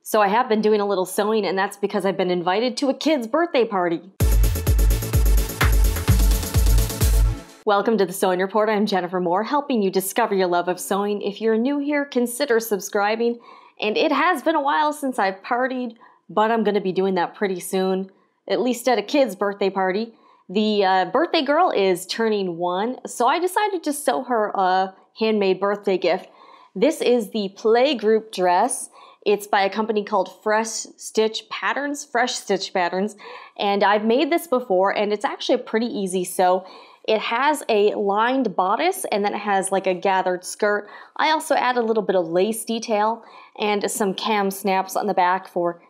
So I have been doing a little sewing, and that's because I've been invited to a kid's birthday party. Welcome to the Sewing Report. I'm Jennifer Moore, helping you discover your love of sewing. If you're new here, consider subscribing. And it has been a while since I've partied, but I'm going to be doing that pretty soon, at least at a kid's birthday party. The birthday girl is turning 1, so I decided to sew her a handmade birthday gift. This is the Playgroup Dress. It's by a company called Fresh Stitch Patterns, and I've made this before, and it's actually a pretty easy sew. It has a lined bodice, and then it has like a gathered skirt. I also add a little bit of lace detail and some cam snaps on the back for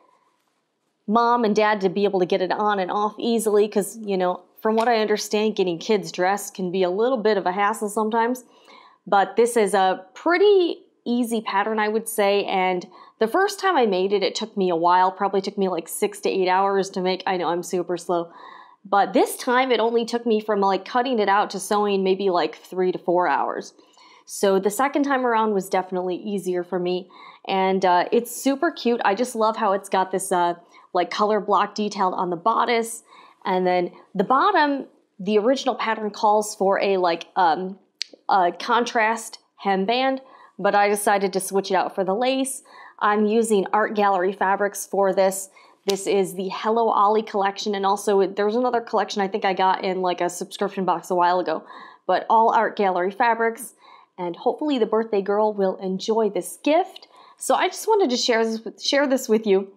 mom and dad to be able to get it on and off easily, because, you know, from what I understand, getting kids dressed can be a little bit of a hassle sometimes. But this is a pretty easy pattern, I would say, and the first time I made it, it took me a while, probably took me like 6 to 8 hours to make. I know I'm super slow. But this time it only took me from like cutting it out to sewing maybe like 3 to 4 hours. So the second time around was definitely easier for me. And it's super cute. I just love how it's got this like color block detailed on the bodice. And then the bottom, the original pattern calls for a like a contrast hemband, but I decided to switch it out for the lace. I'm using Art Gallery fabrics for this. This is the Hello Ollie collection, and also there's another collection I think I got in like a subscription box a while ago, but all Art Gallery fabrics, and hopefully the birthday girl will enjoy this gift. So I just wanted to share this with you.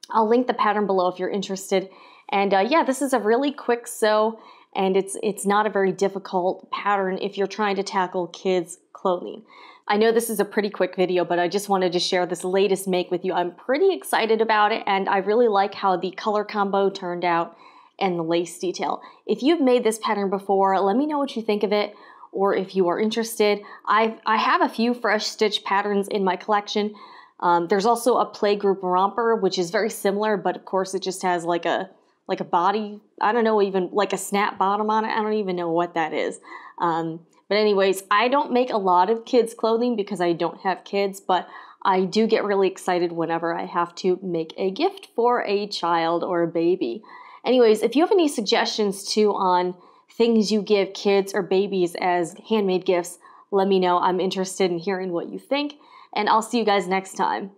I'll link the pattern below if you're interested. And yeah, this is a really quick sew, and it's not a very difficult pattern if you're trying to tackle kids' clothing. I know this is a pretty quick video, but I just wanted to share this latest make with you. I'm pretty excited about it, and I really like how the color combo turned out and the lace detail. If you've made this pattern before, let me know what you think of it, or if you are interested. I have a few Fresh Stitch patterns in my collection. There's also a Playgroup romper, which is very similar, but of course it just has like a body, I don't know, even like a snap bottom on it. I don't even know what that is. But anyways, I don't make a lot of kids clothing because I don't have kids, but I do get really excited whenever I have to make a gift for a child or a baby. Anyways, if you have any suggestions too on things you give kids or babies as handmade gifts, let me know. I'm interested in hearing what you think, and I'll see you guys next time.